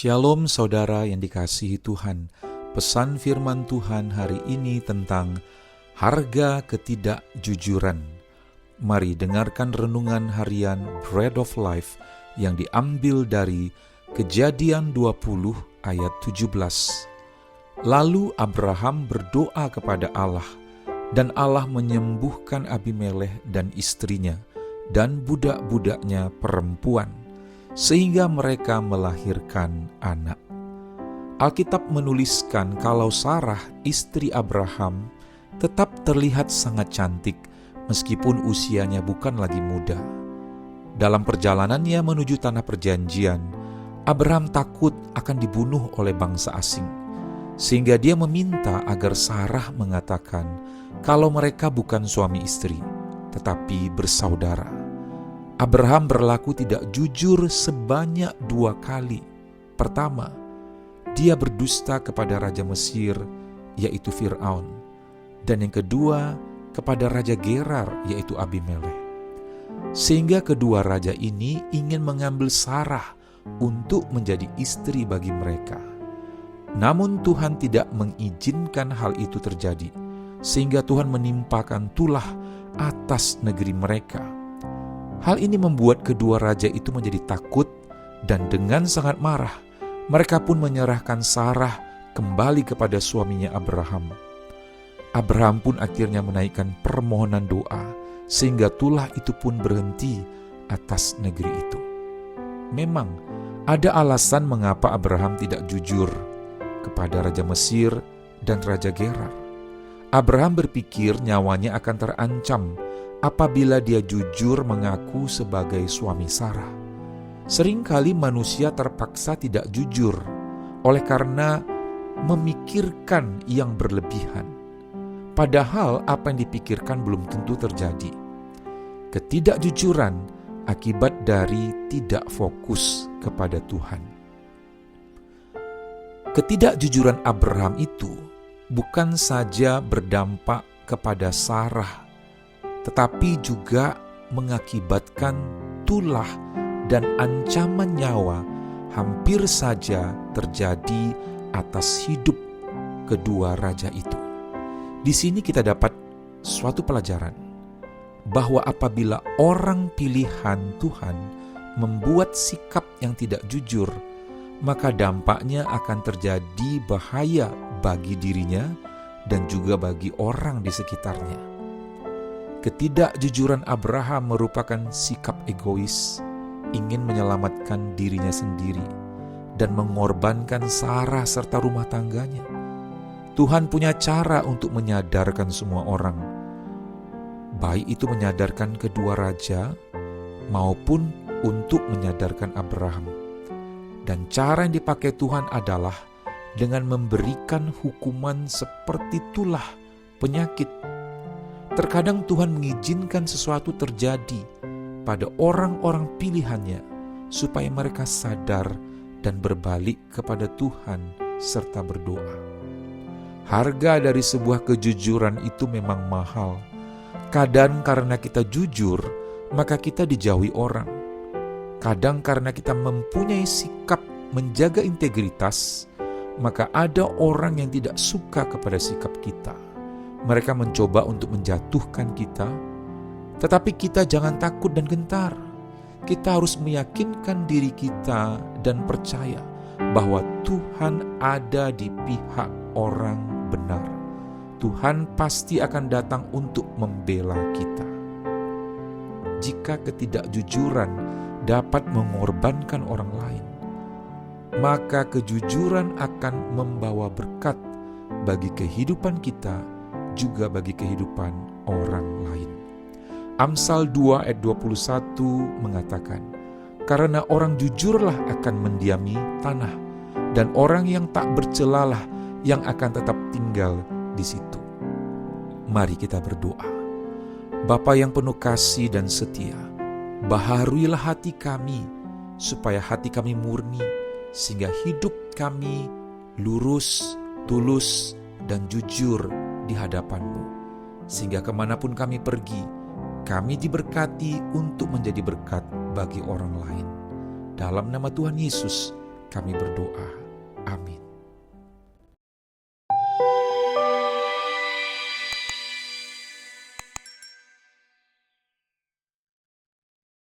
Shalom saudara yang dikasihi Tuhan. Pesan firman Tuhan hari ini tentang harga ketidakjujuran. Mari dengarkan renungan harian Bread of Life yang diambil dari Kejadian 20 ayat 17. Lalu Abraham berdoa kepada Allah, dan Allah menyembuhkan Abimelekh dan istrinya dan budak-budaknya perempuan, sehingga mereka melahirkan anak. Alkitab menuliskan kalau Sarah, istri Abraham, tetap terlihat sangat cantik meskipun usianya bukan lagi muda. Dalam perjalanannya menuju tanah perjanjian, Abraham takut akan dibunuh oleh bangsa asing, sehingga dia meminta agar Sarah mengatakan kalau mereka bukan suami istri, tetapi bersaudara. Abraham berlaku tidak jujur sebanyak 2 kali. Pertama, dia berdusta kepada Raja Mesir, yaitu Fir'aun. Dan yang kedua, kepada Raja Gerar, yaitu Abimelekh. Sehingga kedua raja ini ingin mengambil Sarah untuk menjadi istri bagi mereka. Namun Tuhan tidak mengizinkan hal itu terjadi, sehingga Tuhan menimpakan tulah atas negeri mereka. Hal ini membuat kedua raja itu menjadi takut, dan dengan sangat marah, mereka pun menyerahkan Sarah kembali kepada suaminya Abraham. Abraham pun akhirnya menaikkan permohonan doa, sehingga tulah itu pun berhenti atas negeri itu. Memang ada alasan mengapa Abraham tidak jujur kepada Raja Mesir dan Raja Gerar. Abraham berpikir nyawanya akan terancam apabila dia jujur mengaku sebagai suami Sarah. Seringkali manusia terpaksa tidak jujur oleh karena memikirkan yang berlebihan, padahal apa yang dipikirkan belum tentu terjadi. Ketidakjujuran akibat dari tidak fokus kepada Tuhan. Ketidakjujuran Abraham itu bukan saja berdampak kepada Sarah, tetapi juga mengakibatkan tulah dan ancaman nyawa hampir saja terjadi atas hidup kedua raja itu. Di sini kita dapat suatu pelajaran, bahwa apabila orang pilihan Tuhan membuat sikap yang tidak jujur, maka dampaknya akan terjadi bahaya bagi dirinya dan juga bagi orang di sekitarnya. Ketidakjujuran Abraham merupakan sikap egois, ingin menyelamatkan dirinya sendiri dan mengorbankan Sarah serta rumah tangganya. Tuhan punya cara untuk menyadarkan semua orang, baik itu menyadarkan kedua raja maupun untuk menyadarkan Abraham. Dan cara yang dipakai Tuhan adalah dengan memberikan hukuman seperti tulah, penyakit. Terkadang Tuhan mengizinkan sesuatu terjadi pada orang-orang pilihannya supaya mereka sadar dan berbalik kepada Tuhan serta berdoa. Harga dari sebuah kejujuran itu memang mahal. Kadang karena kita jujur, maka kita dijauhi orang. Kadang karena kita mempunyai sikap menjaga integritas, maka ada orang yang tidak suka kepada sikap kita. Mereka mencoba untuk menjatuhkan kita, tetapi kita jangan takut dan gentar. Kita harus meyakinkan diri kita dan percaya bahwa Tuhan ada di pihak orang benar. Tuhan pasti akan datang untuk membela kita. Jika ketidakjujuran dapat mengorbankan orang lain, maka kejujuran akan membawa berkat bagi kehidupan kita, juga bagi kehidupan orang lain. Amsal 2 ayat 21 mengatakan, karena orang jujurlah akan mendiami tanah, dan orang yang tak bercelalah yang akan tetap tinggal di situ. Mari kita berdoa. Bapa yang penuh kasih dan setia, baharuilah hati kami, supaya hati kami murni, sehingga hidup kami lurus, tulus, dan jujur di hadapan-Mu, sehingga kemanapun kami pergi, kami diberkati untuk menjadi berkat bagi orang lain. Dalam nama Tuhan Yesus kami berdoa. Amin.